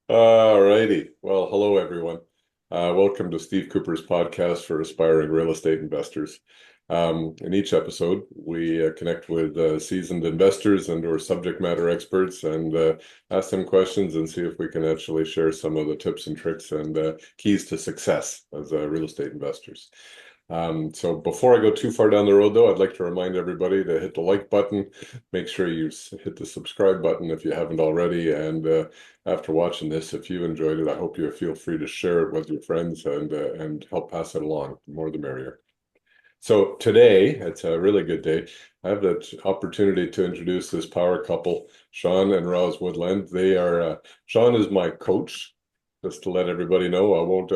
All righty. Well, hello, everyone. Welcome to Steve Couper's podcast for aspiring real estate investors. In each episode, we connect with seasoned investors and or subject matter experts and ask them questions and see if we can actually share some of the tips and tricks and keys to success as real estate investors. So before I go too far down the road, though, I'd like to remind everybody to hit the like button. Make sure you hit the subscribe button if you haven't already. And after watching this, if you enjoyed it, I hope you feel free to share it with your friends and help pass it along. The more the merrier. So today, it's a really good day. I have the opportunity to introduce this power couple, Sean and Roz Woodland. They are Sean is my coach. Just to let everybody know, I won't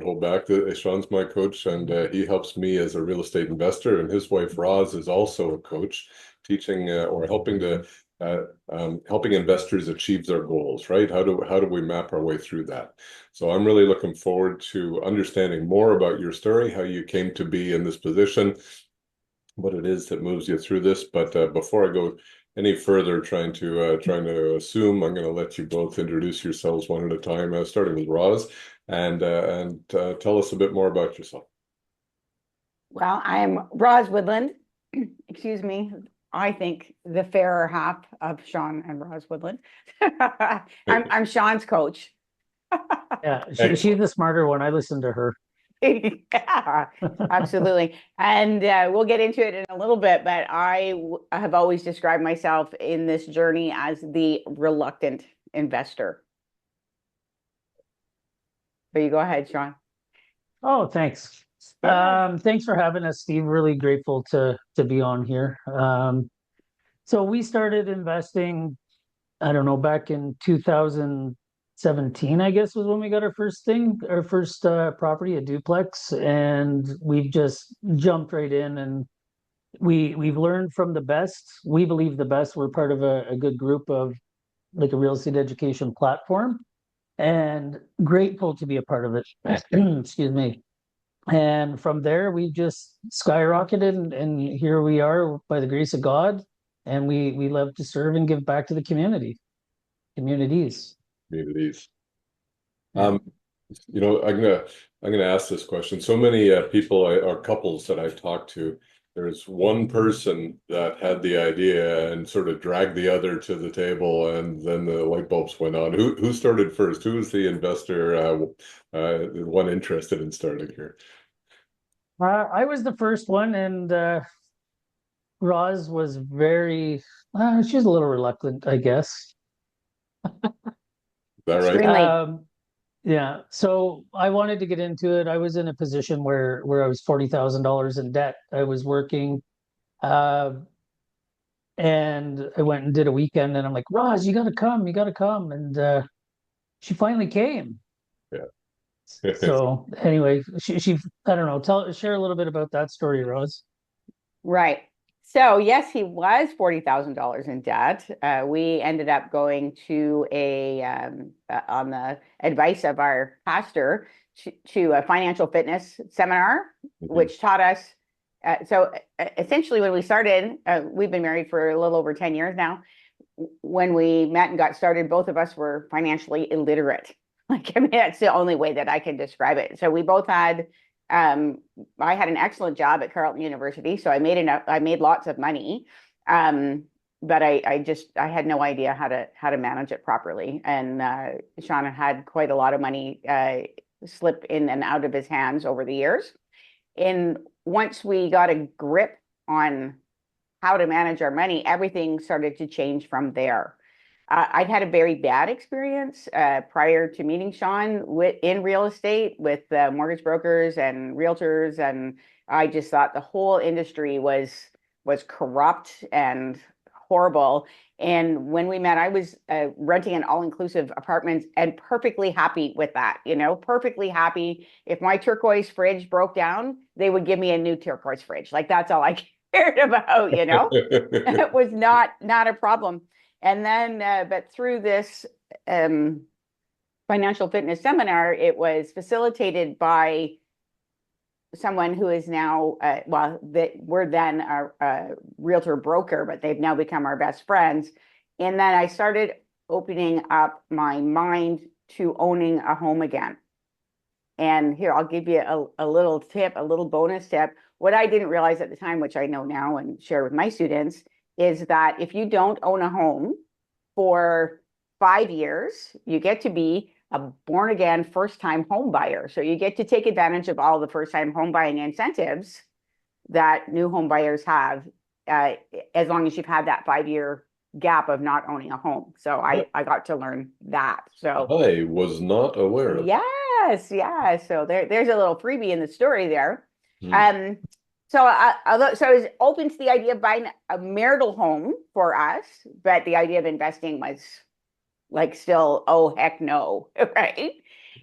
hold back. Sean's my coach, and he helps me as a real estate investor. And his wife Roz is also a coach, teaching or helping investors achieve their goals. Right? How do we map our way through that? So I'm really looking forward to understanding more about your story, how you came to be in this position, what it is that moves you through this. But before I go any further, trying to assume, I'm going to let you both introduce yourselves one at a time, starting with Roz, and tell us a bit more about yourself. Well, I'm Roz Woodland. Excuse me. I think the fairer half of Sean and Roz Woodland. I'm Sean's coach. Yeah, Thanks. she's the smarter one. I listened to her. Yeah, absolutely. And we'll get into it in a little bit, but I have always described myself in this journey as the reluctant investor. But you go ahead, Sean. Oh, thanks. Thanks for having us, Steve. Really grateful to be on here. So we started investing, I don't know, back in 2017, I guess was when we got our first property, a duplex, and we've just jumped right in and we've learned from the best. We believe the best. We're part of a good group of like a real estate education platform and grateful to be a part of it. Excuse me. And from there, we just skyrocketed, and here we are by the grace of God. And we love to serve and give back to the communities. Communities. Yeah. I'm gonna ask this question. So many people or couples that I've talked to, there's one person that had the idea and sort of dragged the other to the table, and then the light bulbs went on. Who started first? Who was the investor, the one interested in starting here? I was the first one, and Roz was she was a little reluctant, I guess. Is that right? Extremely. Yeah. So I wanted to get into it. I was in a position where I was $40,000 in debt. I was working, uh, and I went and did a weekend, and I'm like, Roz, you gotta come. And she finally came. Yeah. So anyway, she I don't know, share a little bit about that story, Roz. Right. So yes, he was $40,000 in debt. We ended up going to on the advice of our pastor, to a financial fitness seminar, which taught us. Essentially, when we started, we've been married for a little over 10 years now. When we met and got started, both of us were financially illiterate. I mean, that's the only way that I can describe it. So we both had I had an excellent job at Carleton University, so I made lots of money. But I had no idea how to manage it properly. And Sean had quite a lot of money slip in and out of his hands over the years. And once we got a grip on how to manage our money, everything started to change from there. I'd had a very bad experience prior to meeting Sean in real estate with mortgage brokers and realtors, and I just thought the whole industry was corrupt and horrible. And when we met, I was renting an all-inclusive apartment and perfectly happy with that. Perfectly happy. If my turquoise fridge broke down, they would give me a new turquoise fridge. Like that's all I cared about. It was not a problem. And then, but through this financial fitness seminar, it was facilitated by someone who is now, we're then a realtor broker, but they've now become our best friends. And then I started opening up my mind to owning a home again. And here, I'll give you a little tip, a little bonus tip. What I didn't realize at the time, which I know now and share with my students, is that if you don't own a home for 5 years, you get to be a born again first time home buyer. So you get to take advantage of all the first time home buying incentives that new home buyers have, as long as you've had that 5 year gap of not owning a home. So I got to learn that. So I was not aware of. yes, yeah. So there's a little freebie in the story there. Hmm. So I was open to the idea of buying a marital home for us, but the idea of investing was like still, oh heck no, right?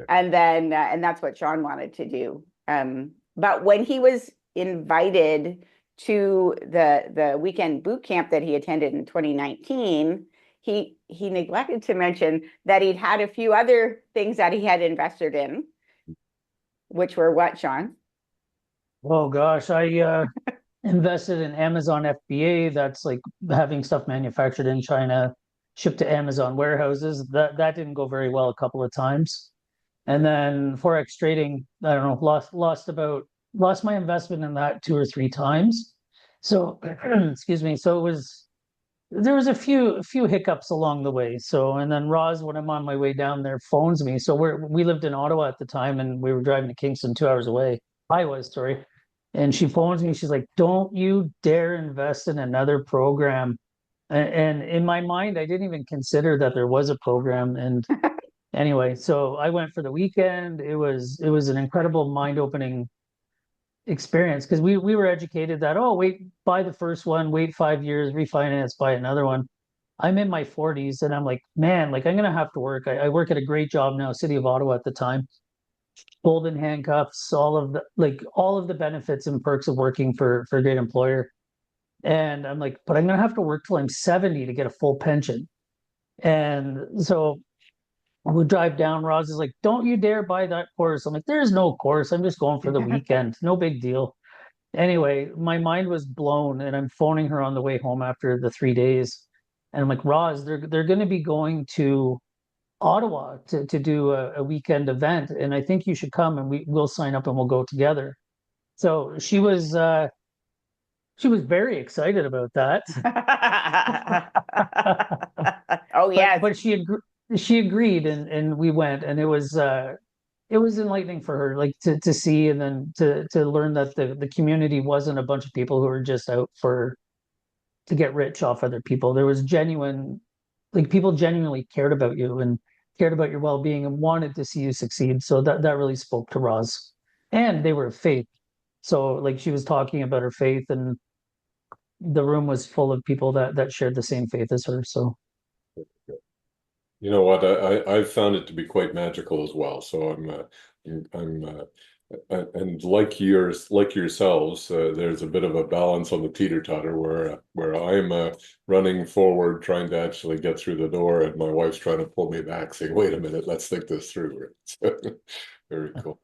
And then and that's what Sean wanted to do. But when he was invited to the weekend boot camp that he attended in 2019, he neglected to mention that he'd had a few other things that he had invested in, which were what, Sean? Oh gosh, I invested in Amazon FBA. That's like having stuff manufactured in China, shipped to Amazon warehouses. That didn't go very well a couple of times. And then Forex trading, I don't know, lost my investment in that 2 or 3 times. So excuse me. So there was a few hiccups along the way. So and then Roz, when I'm on my way down there, phones me. So we lived in Ottawa at the time, and we were driving to Kingston 2 hours away. I was, sorry. And she phones me. She's like, "Don't you dare invest in another program." And in my mind, I didn't even consider that there was a program. And anyway, so I went for the weekend. It was an incredible mind-opening experience because we were educated that, oh, wait, buy the first one, wait 5 years, refinance, buy another one. I'm in my 40s and I'm like, man, like I'm gonna have to work. I work at a great job now, City of Ottawa at the time, golden handcuffs, all of the benefits and perks of working for a great employer. And I'm like, but I'm gonna have to work till I'm 70 to get a full pension. And so we drive down. Roz is like, don't you dare buy that course. I'm like, there's no course. I'm just going for the weekend. No big deal. Anyway, my mind was blown, and I'm phoning her on the way home after the 3 days. And I'm like, Roz, they're going to be going to Ottawa to do a weekend event, and I think you should come, and we'll sign up and we'll go together. So she was very excited about that. Oh yes. But she agreed, and we went, and it was enlightening for her, like to see and then to learn that the community wasn't a bunch of people who were just out to get rich off other people. There was genuine, like people genuinely cared about you and cared about your well-being and wanted to see you succeed. So that really spoke to Roz. And they were of faith. So like she was talking about her faith, and the room was full of people that shared the same faith as her. So You know what? I've found it to be quite magical as well. So and like yourselves, there's a bit of a balance on the teeter-totter where I'm running forward, trying to actually get through the door, and my wife's trying to pull me back, saying, "Wait a minute, let's think this through." Very cool.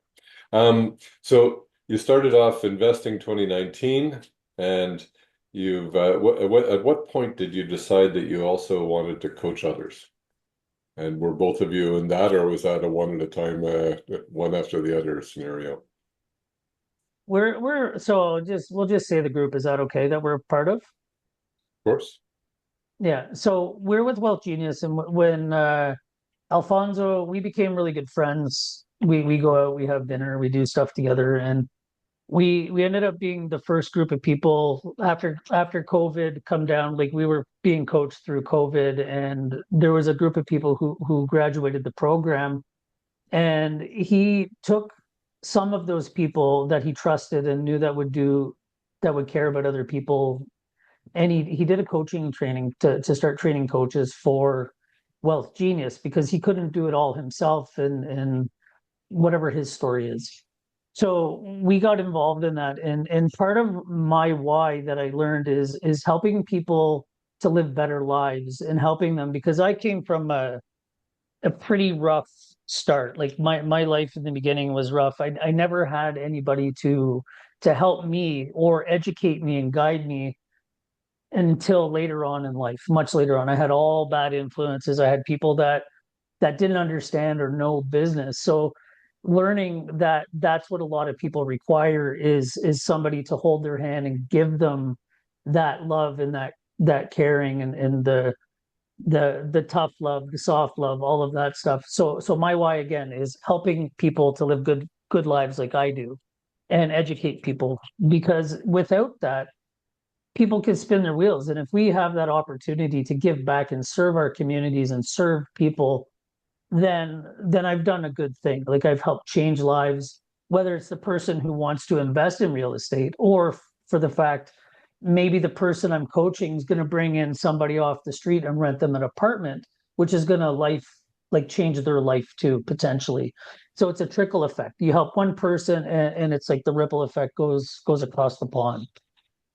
So you started off investing 2019, and you've at what point did you decide that you also wanted to coach others? And were both of you in that, or was that a one at a time, one after the other scenario? Of we'll just say the group. Is that okay that we're part of? course. Yeah. So we're with Wealth Genius, and when Alfonso, we became really good friends. We go out, we have dinner, we do stuff together, and we ended up being the first group of people after COVID come down. Like we were being coached through COVID, and there was a group of people who graduated the program, and he took some of those people that he trusted and knew that would care about other people, and he did a coaching training to start training coaches for Wealth Genius because he couldn't do it all himself, and whatever his story is. So we got involved in that, and part of my why that I learned is helping people to live better lives and helping them because I came from a pretty rough start. Like my life in the beginning was rough. I never had anybody to help me or educate me and guide me until later on in life, much later on. I had all bad influences. I had people that didn't understand or know business. So learning that that's what a lot of people require is somebody to hold their hand and give them that love and that caring and the tough love, the soft love, all of that stuff. So my why again is helping people to live good lives like I do and educate people, because without that, people can spin their wheels. And if we have that opportunity to give back and serve our communities and serve people, then I've done a good thing. Like I've helped change lives, whether it's the person who wants to invest in real estate or for the fact maybe the person I'm coaching is going to bring in somebody off the street and rent them an apartment, which is going to change their life too, potentially. So it's a trickle effect. You help one person and it's like the ripple effect goes across the pond.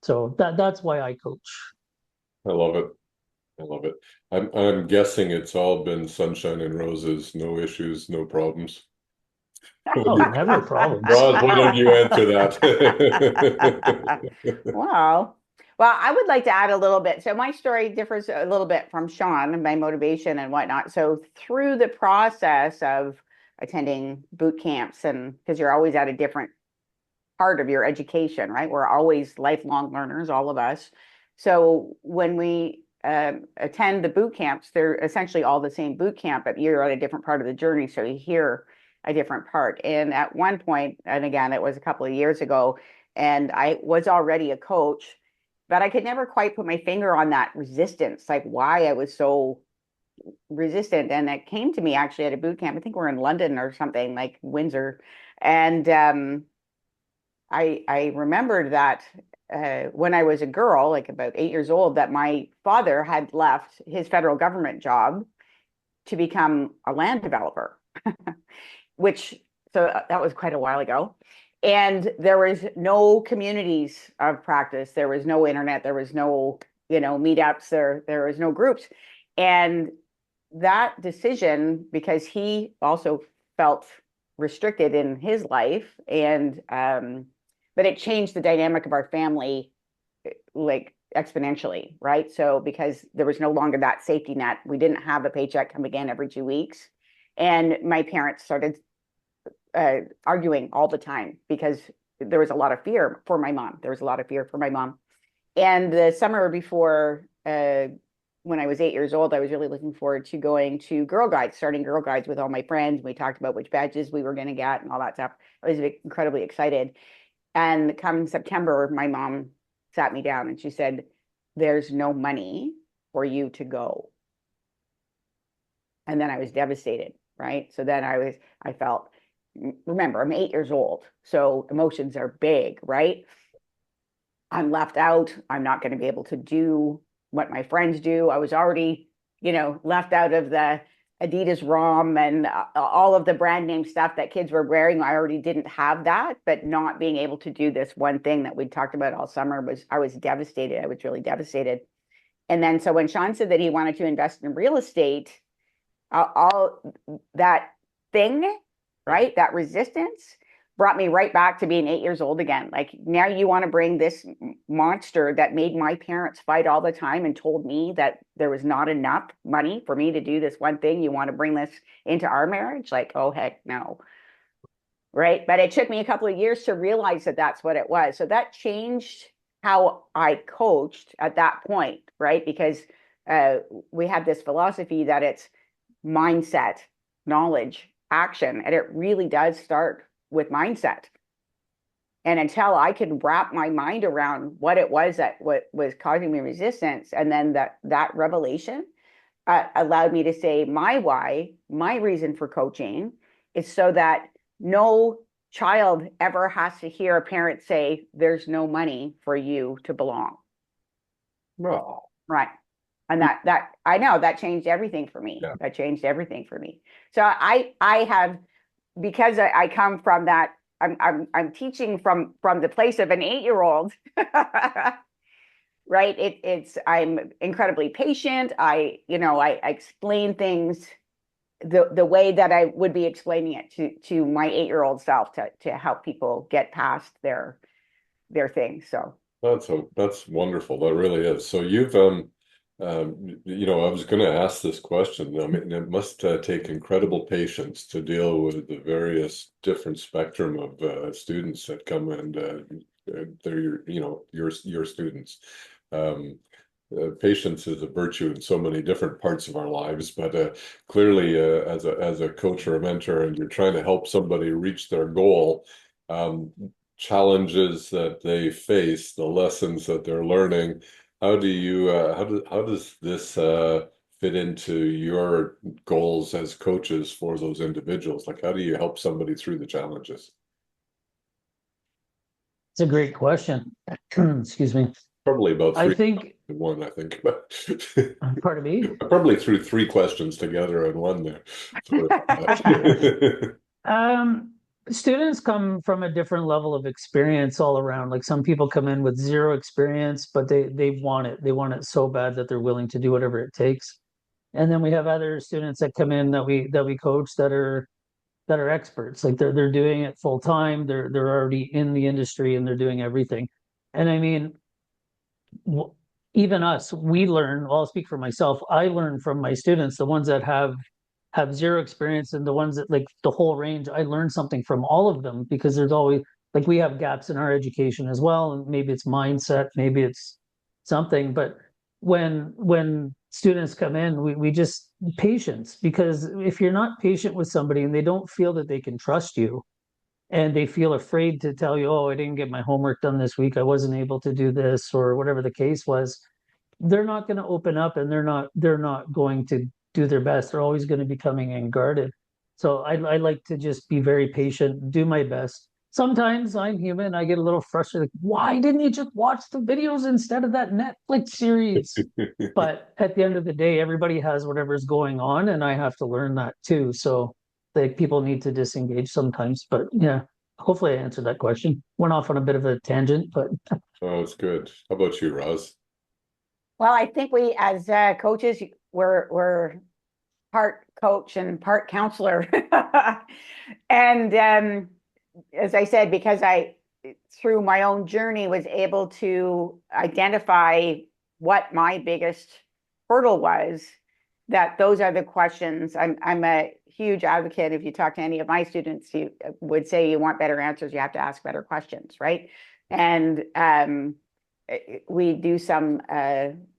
So that's why I coach. I love it. I love it. I'm guessing it's all been sunshine and roses, no issues, no problems. Oh, never problems. Roz, why don't you answer that? Wow. Well, I would like to add a little bit. So my story differs a little bit from Sean and my motivation and whatnot. So through the process of attending boot camps, and because you're always at a different part of your education, right? We're always lifelong learners, all of us. So when we attend the boot camps, they're essentially all the same boot camp, but you're at a different part of the journey. So you hear a different part. And at one point, and again, it was a couple of years ago, and I was already a coach, but I could never quite put my finger on that resistance, like why I was so resistant. And it came to me actually at a boot camp. I think we're in London or something, like Windsor. And I remembered that when I was a girl, like about 8 years old, that my father had left his federal government job to become a land developer, so that was quite a while ago. And there was no communities of practice. There was no internet. There was no, meetups. There was no groups. And that decision, because he also felt restricted in his life, and but it changed the dynamic of our family like exponentially, right? So because there was no longer that safety net, we didn't have a paycheck coming in every 2 weeks, and my parents started arguing all the time because there was a lot of fear for my mom. And the summer before, when I was 8 years old, I was really looking forward to going to Girl Guides, starting Girl Guides with all my friends. We talked about which badges we were going to get and all that stuff. I was incredibly excited. And come September, my mom sat me down and she said, "There's no money for you to go." And then I was devastated, right? So then I felt, remember, I'm 8 years old, so emotions are big, right? I'm left out. I'm not going to be able to do what my friends do. I was already, left out of the Adidas ROM and all of the brand name stuff that kids were wearing. I already didn't have that, but not being able to do this one thing that we talked about all summer I was devastated. I was really devastated. And then, so when Sean said that he wanted to invest in real estate, all that thing, right? That resistance brought me right back to being 8 years old again. Like, now you want to bring this monster that made my parents fight all the time and told me that there was not enough money for me to do this one thing. You want to bring this into our marriage? Like, oh, heck no. Right. But it took me a couple of years to realize that that's what it was. So that changed how I coached at that point, right? Because we have this philosophy that it's mindset, knowledge, action, and it really does start with mindset. And until I could wrap my mind around what it was what was causing me resistance, and then that revelation allowed me to say my why, my reason for coaching is so that no child ever has to hear a parent say, "There's no money for you to belong." Well, right. And that I know that changed everything for me. Yeah. That changed everything for me. So I have, because I come from that, I'm teaching from the place of an 8-year-old, right? I'm incredibly patient. I explain things the way that I would be explaining it to my 8-year-old self to help people get past their things. So That's wonderful. That really is. So you've I was going to ask this question. I mean, it must take incredible patience to deal with the various different spectrum of students that come, and they're your students. Um, Patience is a virtue in so many different parts of our lives, but clearly, as a coach or a mentor, and you're trying to help somebody reach their goal, um, challenges that they face, the lessons that they're learning. How do you how does this fit into your goals as coaches for those individuals? Like, how do you help somebody through the challenges? It's a great question. Excuse me. Probably about I three think, in one, I think. But pardon me. I probably threw three questions together in one there. Sorry about that. Um, Students come from a different level of experience all around. Like some people come in with zero experience, but they want it. They want it so bad that they're willing to do whatever it takes. And then we have other students that come in that we coach that are experts. Like they're doing it full time. They're already in the industry and they're doing everything. And I mean, even us, we learn. Well, I'll speak for myself. I learn from my students, the ones that have zero experience, and the ones that, like, the whole range. I learn something from all of them, because there's always, like, we have gaps in our education as well, and maybe it's mindset, maybe it's something. But when students come in, we just patience, because if you're not patient with somebody and they don't feel that they can trust you, and they feel afraid to tell you, oh, I didn't get my homework done this week, I wasn't able to do this, or whatever the case was, they're not going to open up, and they're not going to do their best. They're always going to be coming in guarded. So I like to just be very patient, do my best. Sometimes I'm human. I get a little frustrated. Like, why didn't you just watch the videos instead of that Netflix series? But at the end of the day, everybody has whatever's going on, and I have to learn that too. So, like, people need to disengage sometimes. But yeah, hopefully I answered that question. Went off on a bit of a tangent, but Oh, it's good. How about you, Roz? Well, I think we, as coaches, we're part coach and part counselor. And as I said, because I, through my own journey, was able to identify what my biggest hurdle was, that those are the questions. I'm a huge advocate. If you talk to any of my students, you would say you want better answers, you have to ask better questions, right? And we do some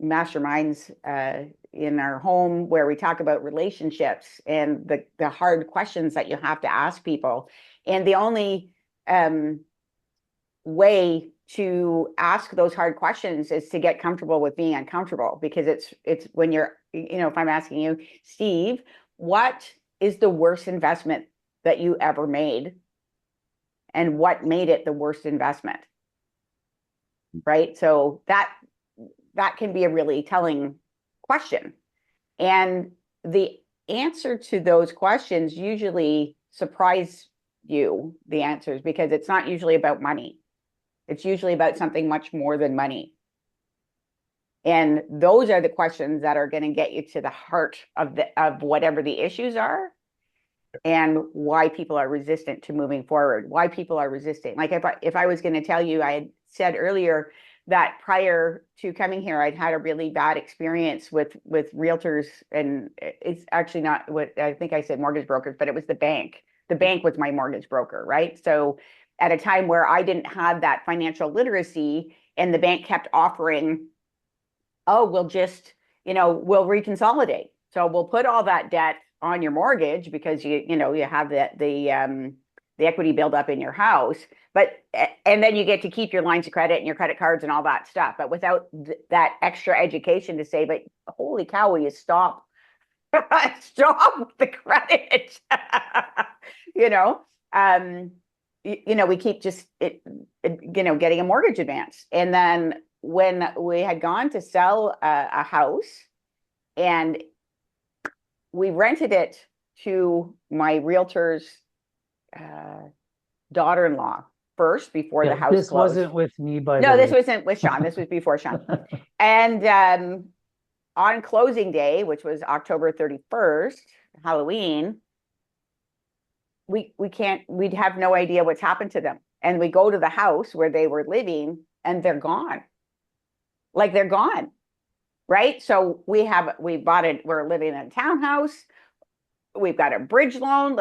masterminds in our home where we talk about relationships and the hard questions that you have to ask people. And the only way to ask those hard questions is to get comfortable with being uncomfortable, because it's when you're, if I'm asking you, Steve, what is the worst investment that you ever made, and what made it the worst investment? Right? So that can be a really telling question. And the answer to those questions usually surprise you, the answers, because it's not usually about money. It's usually about something much more than money. And those are the questions that are going to get you to the heart of whatever the issues are, and why people are resistant to moving forward, why people are resisting. Like, if I was going to tell you, I had said earlier that prior to coming here, I'd had a really bad experience with realtors, and it's actually not what I think I said, mortgage brokers, but it was the bank. The bank was my mortgage broker, right? So at a time where I didn't have that financial literacy, and the bank kept offering, oh, we'll just, we'll reconsolidate. So we'll put all that debt on your mortgage because you have the equity build up in your house, and then you get to keep your lines of credit and your credit cards and all that stuff, but without that extra education to say, but holy cow, will you stop with the credit? We keep just getting a mortgage advance. And then when we had gone to sell a house, and we rented it to my realtor's daughter-in-law first, before the house this closed. wasn't with me, by No, the this way. wasn't with Sean. This was before Sean. And on closing day, which was October 31st, Halloween, we'd have no idea what's happened to them. And we go to the house where they were living, and they're gone. Like they're gone. Right. So we bought it. We're living in a townhouse. We've got a bridge loan.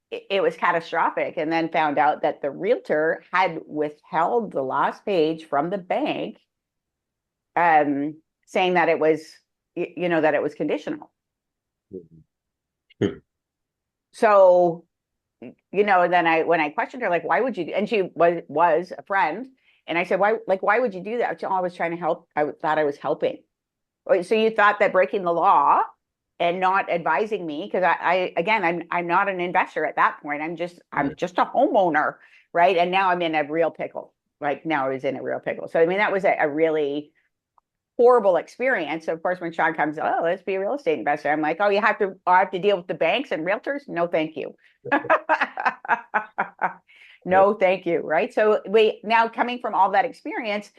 It was catastrophic. And then found out that the realtor had withheld the last page from the bank, saying that it was, that it was conditional. So, then when I questioned her, like, why would you do, and she was a friend. And I said, why would you do that? I was trying to help. I thought I was helping. So you thought that breaking the law and not advising me, because I'm not an investor at that point. I'm just a homeowner, right? And now I'm in a real pickle. Like now I was in a real pickle. So I mean, that was a really horrible experience. So of course, when Sean comes, oh, let's be a real estate investor. I'm like, oh, I have to deal with the banks and realtors? No, thank you. No, thank you. Right. So now coming from all that experience,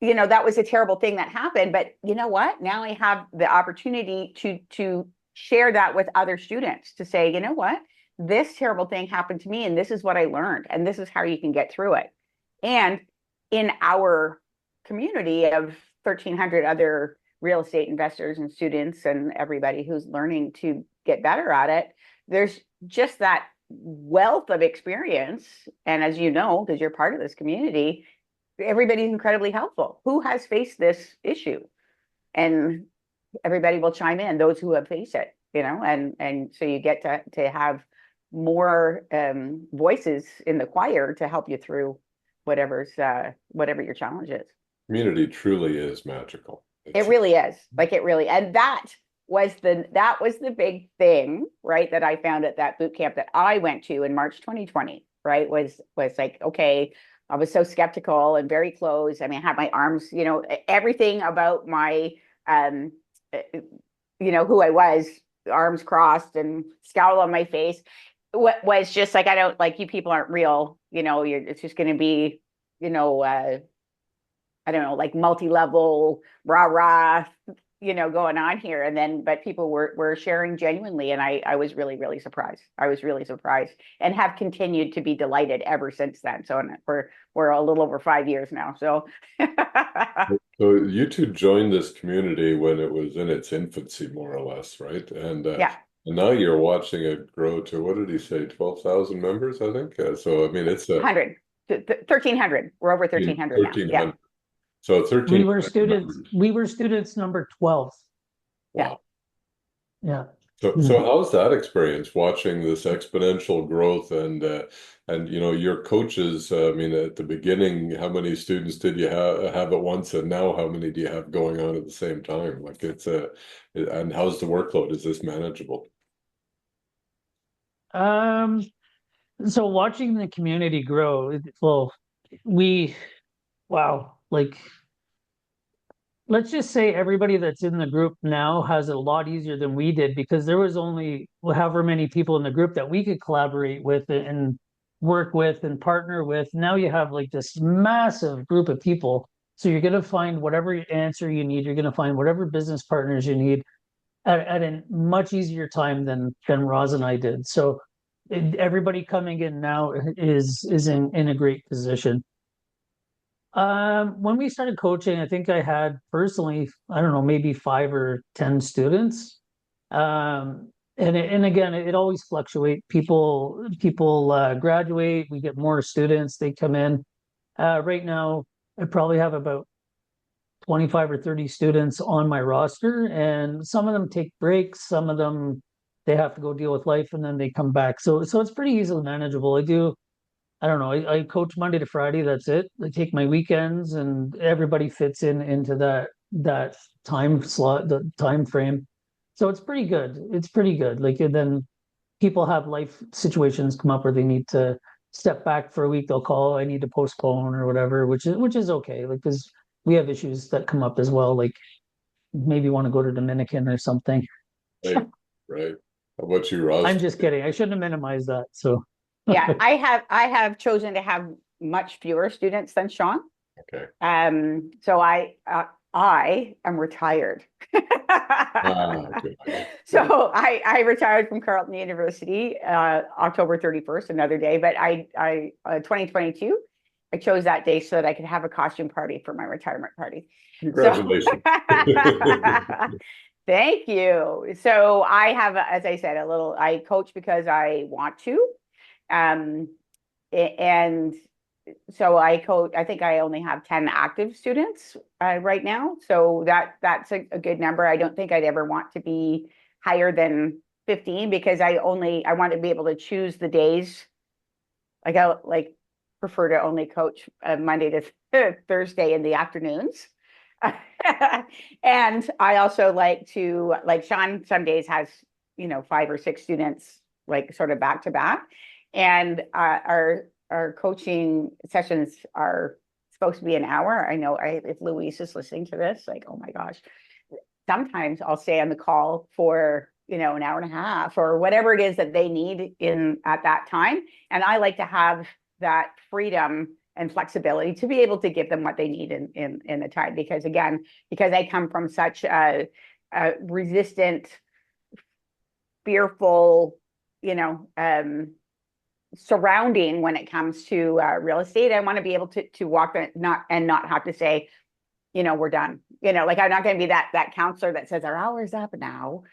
that was a terrible thing that happened. But you know what? Now I have the opportunity to share that with other students, to say, you know what? This terrible thing happened to me, and this is what I learned, and this is how you can get through it. And in our community of 1,300 other real estate investors and students and everybody who's learning to get better at it, there's just that wealth of experience. And as you know, because you're part of this community, everybody's incredibly helpful who has faced this issue, and everybody will chime in, those who have faced it, and so you get to have more voices in the choir to help you through whatever your challenge is. Community truly is magical. It really is. And that was the big thing, right, that I found at that boot camp that I went to in March 2020, right, was like, okay, I was so skeptical and very closed. I mean, I had my arms, everything about my, who I was, arms crossed and scowl on my face, was just like, I don't, like, you people aren't real, it's just going to be, I don't know, like multi-level rah, going on here. But people were sharing genuinely. And I was really, really surprised. I was really surprised, and have continued to be delighted ever since then. So we're a little over 5 years now. So, so you two joined this community when it was in its infancy, more or less, right? And yeah. And now you're watching it grow to, what did he say, 12,000 members, I think? So, I mean, it's 1,300. We're over 1,300 now. Yeah. So 13. We were students number 12. Wow. Yeah. So how's that experience, watching this exponential growth and your coaches? I mean, at the beginning, how many students did you have at once, and now how many do you have going on at the same time? Like and how's the workload? Is this manageable? So watching the community grow, like, let's just say everybody that's in the group now has it a lot easier than we did, because there was only however many people in the group that we could collaborate with and work with and partner with. Now you have like this massive group of people. So you're going to find whatever answer you need. You're going to find whatever business partners you need at a much easier time than Roz and I did. So everybody coming in now is in a great position. When we started coaching, I think I had personally, I don't know, maybe 5 or 10 students. And again, it always fluctuates. People graduate, we get more students, they come in. Right now, I probably have about 25 or 30 students on my roster, and some of them take breaks, some of them they have to go deal with life, and then they come back. So it's pretty easily manageable. I don't know, I coach Monday to Friday, that's it. I take my weekends, and everybody fits into that time slot, the time frame. So it's pretty good. Like, and then people have life situations come up where they need to step back for a week. They'll call, I need to postpone or whatever, which is okay. Like, because we have issues that come up as well. Like maybe want to go to Dominican or something. Right. How about you, Roz? I'm just kidding. I shouldn't have minimized that. So yeah, I have chosen to have much fewer students than Sean. Okay. So I am retired. Okay. So I retired from Carleton University October 31st, another day. But I 2022, I chose that day so that I could have a costume party for my retirement party. Congratulations. Thank you. So I have, as I said, I coach because I want to. Um, and so I coach, I think I only have 10 active students right now. So that's a good number. I don't think I'd ever want to be higher than 15 because I want to be able to choose the days. Like I prefer to only coach Monday to Thursday in the afternoons. And I also like to, like Sean some days has, 5 or 6 students like sort of back to back. And our coaching sessions are supposed to be an hour. I know if Louise is listening to this, like, oh my gosh, sometimes I'll stay on the call for, an hour and a half or whatever it is that they need at that time. And I like to have that freedom and flexibility to be able to give them what they need in the time. Because again, because I come from such a resistant, fearful, surrounding when it comes to real estate, I want to be able to walk not have to say, we're done. Like I'm not going to be that counselor that says our hour's up now.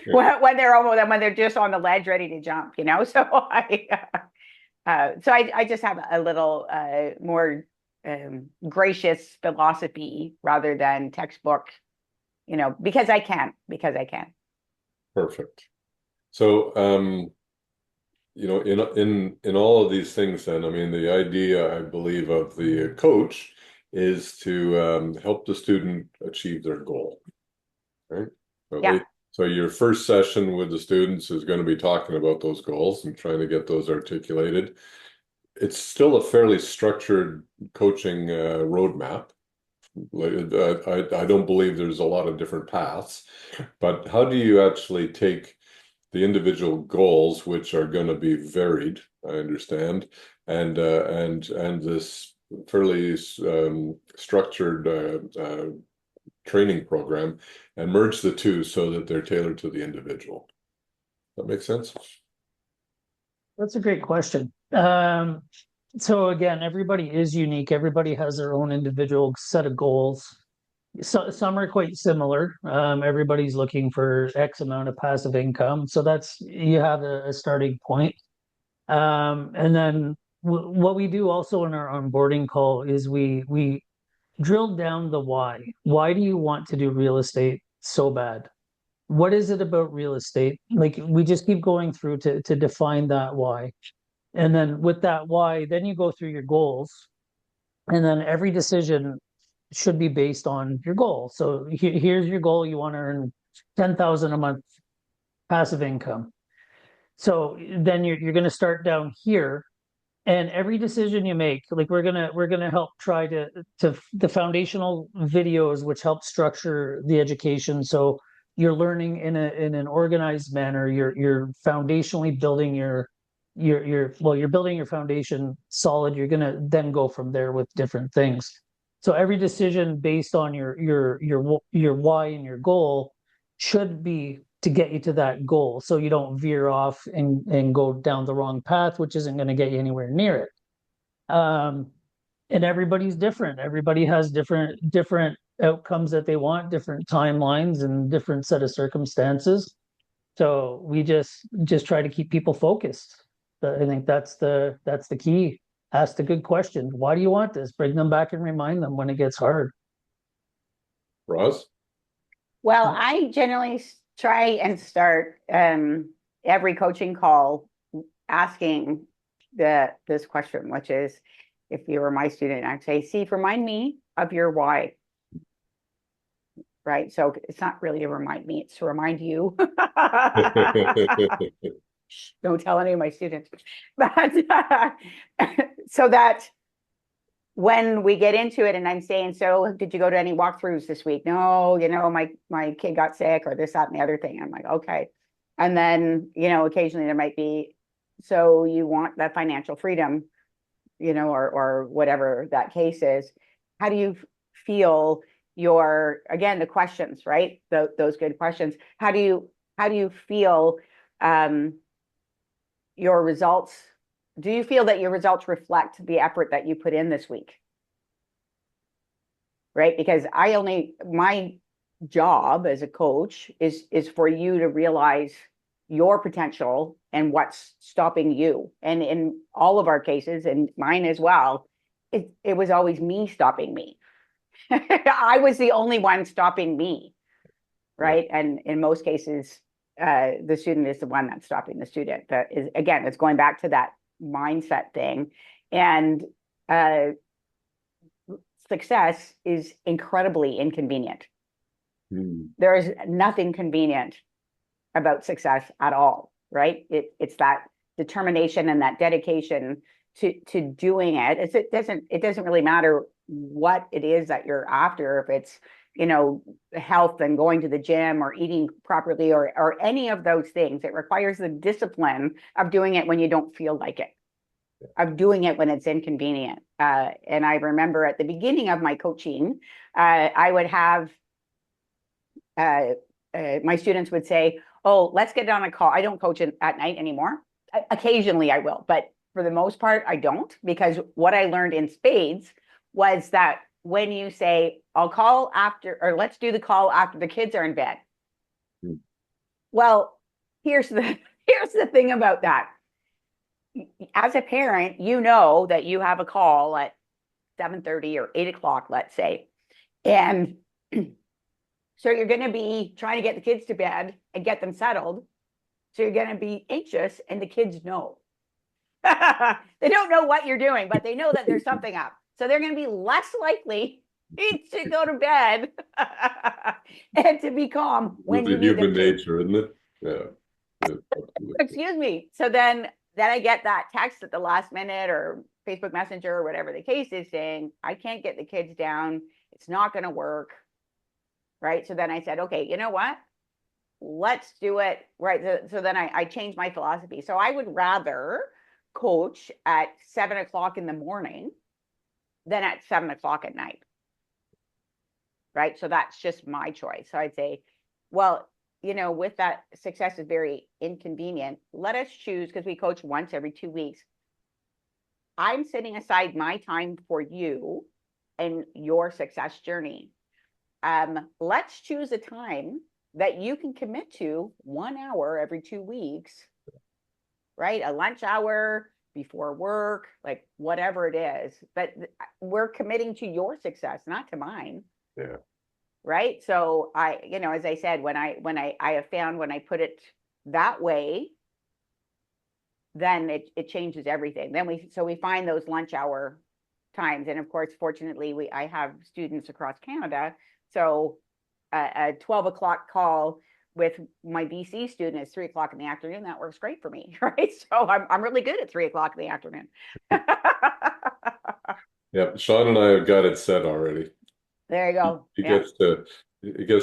when they're just on the ledge ready to jump, So I just have a little more gracious philosophy rather than textbook, because I can. Perfect. So, in all of these things, then, I mean, the idea, I believe, of the coach is to help the student achieve their goal, right? So Yeah. So your first session with the students is going to be talking about those goals and trying to get those articulated. It's still a fairly structured coaching roadmap. I don't believe there's a lot of different paths, but how do you actually take the individual goals, which are going to be varied, I understand, and this fairly structured training program, and merge the two so that they're tailored to the individual? That makes sense? That's a great question. So again, everybody is unique. Everybody has their own individual set of goals. So some are quite similar. Everybody's looking for X amount of passive income. So you have a starting point. And then what we do also in our onboarding call is we drill down the why. Why do you want to do real estate so bad? What is it about real estate? Like we just keep going through to define that why. And then with that why, then you go through your goals. And then every decision should be based on your goal. So here's your goal. You want to earn 10,000 a month passive income. So then you're going to start down here, and every decision you make, like we're gonna help try to the foundational videos which help structure the education. So you're learning in an organized manner. You're foundationally building you're building your foundation solid. You're gonna then go from there with different things. So every decision based on your why and your goal should be to get you to that goal, so you don't veer off and go down the wrong path, which isn't going to get you anywhere near it. And everybody's different. Everybody has different outcomes that they want, different timelines, and different set of circumstances. So we just try to keep people focused. I think that's the key. Ask the good questions. Why do you want this? Bring them back and remind them when it gets hard. Roz? Well, I generally try and start every coaching call asking this question, which is, if you were my student, I'd say, Steve, remind me of your why. Right? So it's not really to remind me, it's to remind you. Don't tell any of my students. But so that when we get into it and I'm saying, so did you go to any walkthroughs this week? No, my kid got sick, or this, that, and the other thing. I'm like, okay. And then, occasionally there might be, so you want that financial freedom, or whatever that case is. How do you feel again, the questions, right? Those good questions. How do you feel your results do you feel that your results reflect the effort that you put in this week? Right? Because my job as a coach is for you to realize your potential and what's stopping you. And in all of our cases, and mine as well, it was always me stopping me. I was the only one stopping me, right? And in most cases, the student is the one that's stopping the student. That is, again, it's going back to that mindset thing. And success is incredibly inconvenient. There is nothing convenient about success at all, right? It's that determination and that dedication to doing it. It doesn't really matter what it is that you're after, if it's, you know, health and going to the gym or eating properly or any of those things. It requires the discipline of doing it when you don't feel like it, of doing it when it's inconvenient. And I remember at the beginning of my coaching, I would have my students would say, oh, let's get on a call. I don't coach at night anymore. Occasionally I will, but for the most part, I don't, because what I learned in spades was that when you say, I'll call after, or let's do the call after the kids are in bed. Well, here's the thing about that. As a parent, you know that you have a call at 7:30 or 8 o'clock, let's say. And so you're going to be trying to get the kids to bed and get them settled. So you're going to be anxious, and the kids know. They don't know what you're doing, but they know that there's something up. So they're going to be less likely to go to bed and to be calm when you need them to. Nature, isn't it? Yeah. Excuse me. So then I get that text at the last minute or Facebook Messenger or whatever the case is saying, I can't get the kids down. It's not going to work. Right. So then I said, okay, you know what? Let's do it. Right. So then I changed my philosophy. So I would rather coach at 7 o'clock in the morning than at 7 o'clock at night. Right. So that's just my choice. So I'd say, well, you know, with that, success is very inconvenient. Let us choose, because we coach once every 2 weeks. I'm setting aside my time for you and your success journey. Let's choose a time that you can commit to 1 hour every 2 weeks, right? A lunch hour before work, like whatever it is. But we're committing to your success, not to mine. Yeah. Right. So you know, as I said, when I have found when I put it that way, then it changes everything. Then we find those lunch hour times. And of course, fortunately, I have students across Canada. So a 12 o'clock call with my BC student is 3 o'clock in the afternoon. That works great for me. Right. So I'm really good at 3 o'clock in the afternoon. Yeah. Sean and I have got it set already. There you go. He gets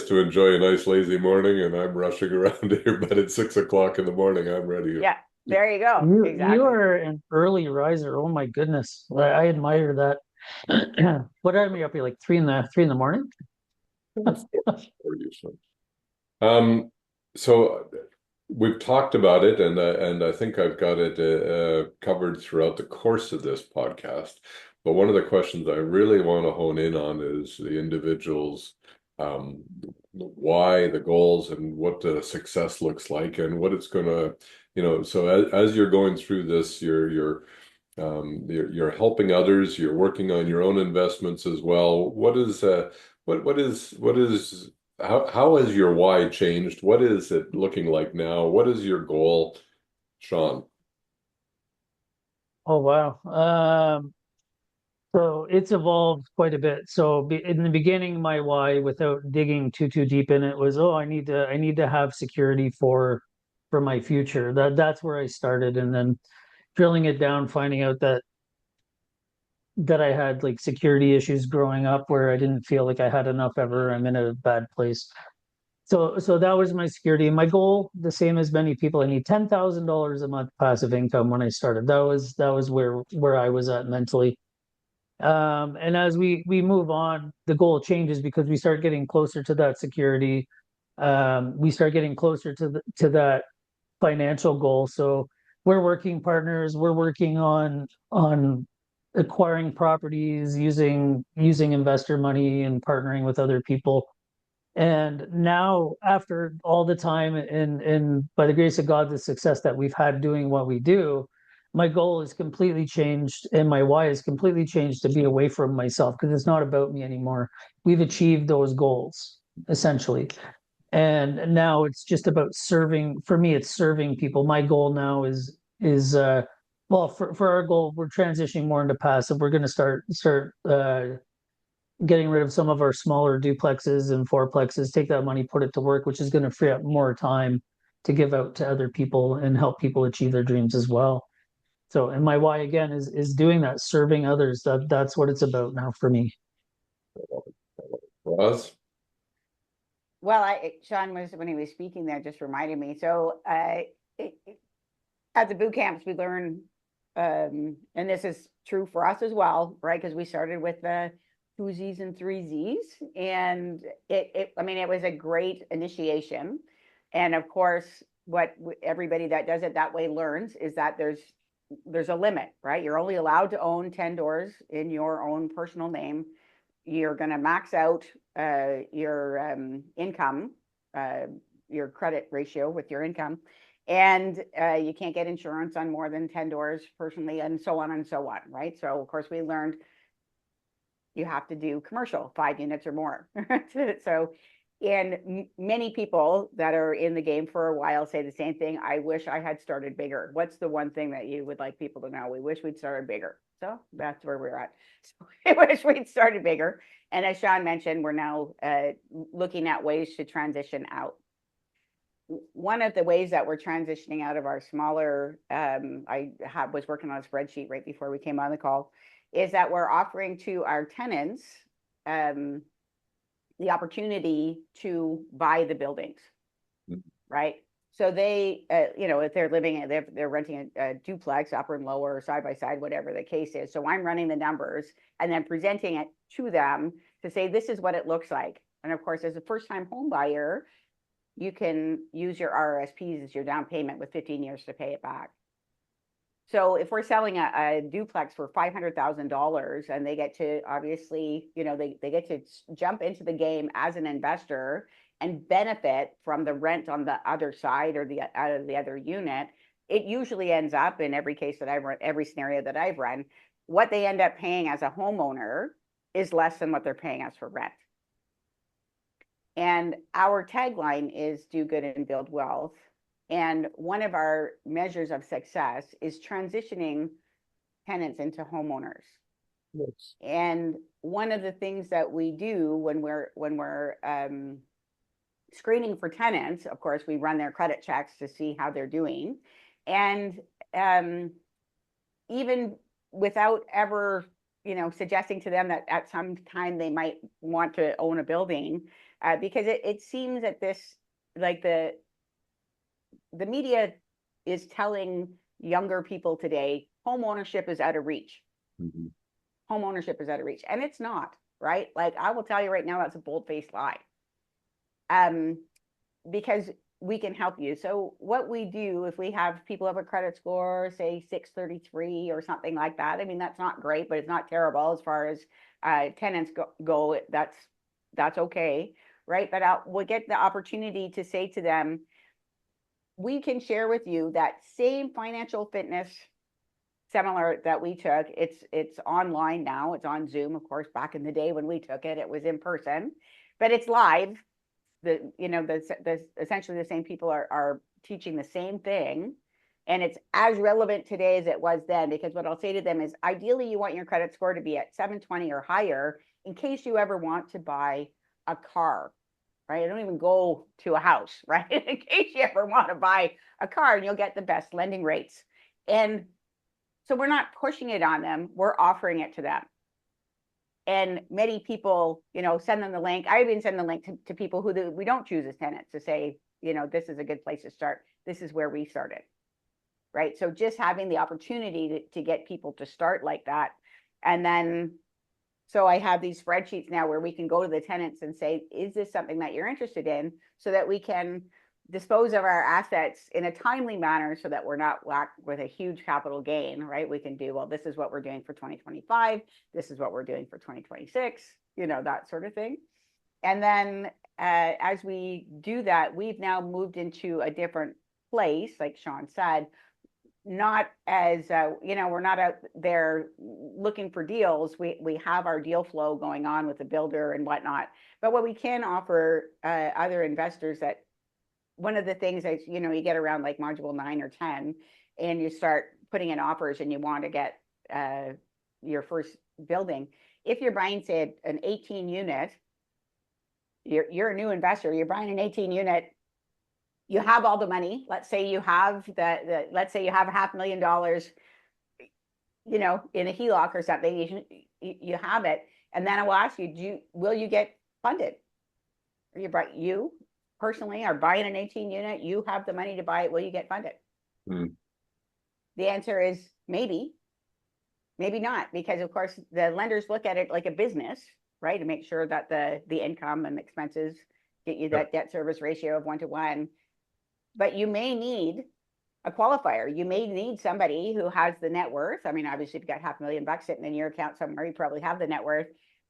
to enjoy a nice lazy morning, and I'm rushing around here, but at 6 o'clock in the morning, I'm ready. Yeah. There you go. Exactly. You are an early riser. Oh my goodness. I admire that. What time are you up here? Like 3 in the morning? So we've talked about it, and I think I've got it covered throughout the course of this podcast. But one of the questions I really want to hone in on is the individual's why, the goals, and what the success looks like, and what it's going to, you know. So as you're going through this, you're helping others. You're working on your own investments as well. What is how has your why changed? What is it looking like now? What is your goal, Sean? Oh, wow. So it's evolved quite a bit. So in the beginning, my why, without digging too deep in it, was, oh, I need to have security for my future. That's where I started, and then drilling it down, finding out that I had like security issues growing up, where I didn't feel like I had enough ever. I'm in a bad place. So that was my security. My goal, the same as many people, I need $10,000 a month passive income when I started. That was where I was at mentally. And as we move on, the goal changes because we start getting closer to that security. We start getting closer to that financial goal. So we're working partners. We're working on acquiring properties using investor money and partnering with other people. And now, after all the time and by the grace of God, the success that we've had doing what we do, my goal is completely changed and my why is completely changed to be away from myself because it's not about me anymore. We've achieved those goals essentially. And now it's just about serving. For me, it's serving people. My goal now is well, for our goal, we're transitioning more into passive. We're going to start getting rid of some of our smaller duplexes and fourplexes, take that money, put it to work, which is going to free up more time to give out to other people and help people achieve their dreams as well. So, and my why again is doing that, serving others. That's what it's about now for me. Roz? Well, Sean was, when he was speaking there, just reminded me. So at the boot camps, we learn, and this is true for us as well, right? Because we started with the 2Zs and 3Zs, and I mean, it was a great initiation. And of course, what everybody that does it that way learns is that there's a limit, right? You're only allowed to own 10 doors in your own personal name. You're going to max out your income, your credit ratio with your income, and you can't get insurance on more than 10 doors personally, and so on and so on, right? So of course we learned you have to do commercial, 5 units or more. So, and many people that are in the game for a while say the same thing. I wish I had started bigger. What's the one thing that you would like people to know? We wish we'd started bigger. So that's where we're at. So I wish we'd started bigger. And as Sean mentioned, we're now looking at ways to transition out. One of the ways that we're transitioning out of our smaller, was working on a spreadsheet right before we came on the call, is that we're offering to our tenants the opportunity to buy the buildings, right? So they, if they're living, they're renting a duplex, upper and lower, side by side, whatever the case is. So I'm running the numbers and then presenting it to them to say, this is what it looks like. And of course, as a first-time home buyer, you can use your RRSPs as your down payment with 15 years to pay it back. So if we're selling a duplex for $500,000 and they get to, obviously, they get to jump into the game as an investor and benefit from the rent on the other side or out of the other unit, it usually ends up, in every case that I've run, every scenario that I've run, what they end up paying as a homeowner is less than what they're paying us for rent. And our tagline is do good and build wealth. And one of our measures of success is transitioning tenants into homeowners. Yes. And one of the things that we do when we're screening for tenants, of course, we run their credit checks to see how they're doing. And even without ever, suggesting to them that at some time they might want to own a building, because it seems that this, like the media is telling younger people today, home ownership is out of reach. Mm-hmm. Home ownership is out of reach. And it's not, right? Like, I will tell you right now, that's a bold-faced lie. Because we can help you. So what we do, if we have people have a credit score, say 633 or something like that, I mean, that's not great, but it's not terrible as far as tenants go. That's okay, right? But we'll get the opportunity to say to them, we can share with you that same financial fitness seminar that we took. It's online now. It's on Zoom. Of course, back in the day when we took it, it was in person, but it's live. Essentially the same people are teaching the same thing, and it's as relevant today as it was then. Because what I'll say to them is, ideally, you want your credit score to be at 720 or higher in case you ever want to buy a car. Right? I don't even go to a house, right? In case you ever want to buy a car, and you'll get the best lending rates. And so we're not pushing it on them, we're offering it to them. And many people, send them the link. I even send the link to people who we don't choose as tenants to say, this is a good place to start. This is where we started, right? So just having the opportunity to get people to start like that. And then, so I have these spreadsheets now where we can go to the tenants and say, is this something that you're interested in? So that we can dispose of our assets in a timely manner so that we're not whacked with a huge capital gain, right? We can do, well, this is what we're doing for 2025. This is what we're doing for 2026, that sort of thing. And then as we do that, we've now moved into a different place, like Sean said, not as, we're not out there looking for deals. We have our deal flow going on with the builder and whatnot. But what we can offer other investors, that one of the things is, you get around like module 9 or 10 and you start putting in offers and you want to get your first building. If you're buying, say, an 18 unit, you're a new investor, you're buying an 18 unit, you have all the money. Let's say you have let's say you have $500,000, in a HELOC or something, you have it. And then I will ask you, will you get funded? You personally are buying an 18 unit, you have the money to buy it, will you get funded? The answer is maybe not, because of course the lenders look at it like a business, right? To make sure that the income and expenses get you that debt service ratio of 1 to 1. But you may need a qualifier. You may need somebody who has the net worth. I mean, obviously, if you've got $500,000 sitting in your account somewhere, you probably have the net worth,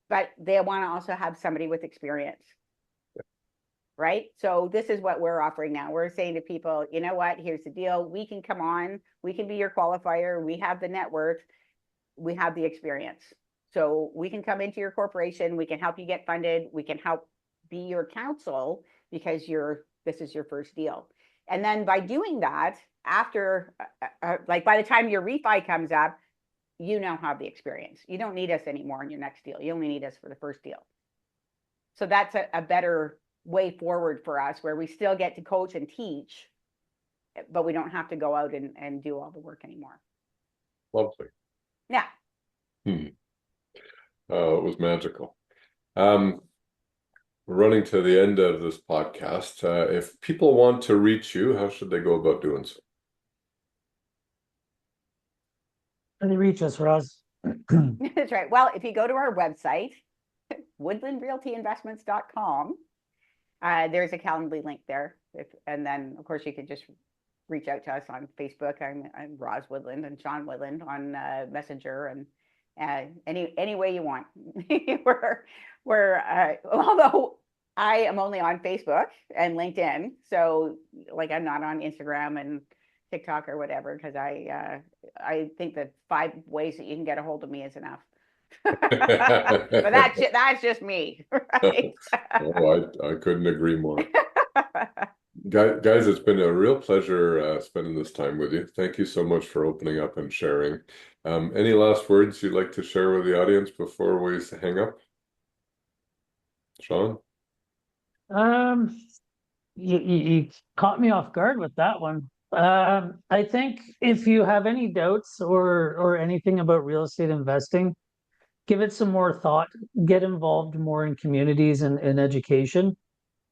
but they want to also have somebody with experience. Right? So this is what we're offering now. We're saying to people, you know what, here's the deal. We can come on, we can be your qualifier. We have the net worth, we have the experience. So we can come into your corporation, we can help you get funded, we can help be your counsel, because this is your first deal. And then by doing that, after, like by the time your refi comes up, you now have the experience. You don't need us anymore in your next deal. You only need us for the first deal. So that's a better way forward for us, where we still get to coach and teach, but we don't have to go out and do all the work anymore. Lovely. Yeah. It was magical. We're running to the end of this podcast. If people want to reach you, how should they go about doing so? How do they reach us, Roz? That's right. Well, if you go to our website, woodlandrealtyinvestments.com, there's a Calendly link there. And then, of course, you can just reach out to us on Facebook. I'm Roz Woodland and Sean Woodland on Messenger, and any way you want. we're although I am only on Facebook and LinkedIn, so like I'm not on Instagram and TikTok or whatever, because I think that 5 ways that you can get a hold of me is enough. But that's just me, right? I couldn't agree more. Guys, it's been a real pleasure spending this time with you. Thank you so much for opening up and sharing. Any last words you'd like to share with the audience before we hang up? Sean? You caught me off guard with that one. I think if you have any doubts or anything about real estate investing, give it some more thought, get involved more in communities and in education.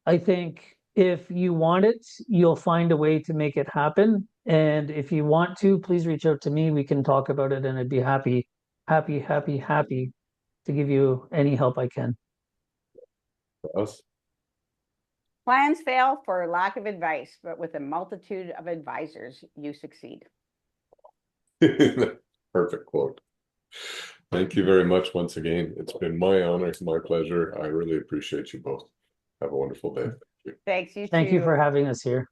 I think if you want it, you'll find a way to make it happen. And if you want to, please reach out to me. We can talk about it, and I'd be happy to give you any help I can. Us? Plans fail for lack of advice, but with a multitude of advisors, you succeed. Perfect quote. Thank you very much once again. It's been my honor. It's my pleasure. I really appreciate you both. Have a wonderful day. Thanks. You Thank you too. for having us here.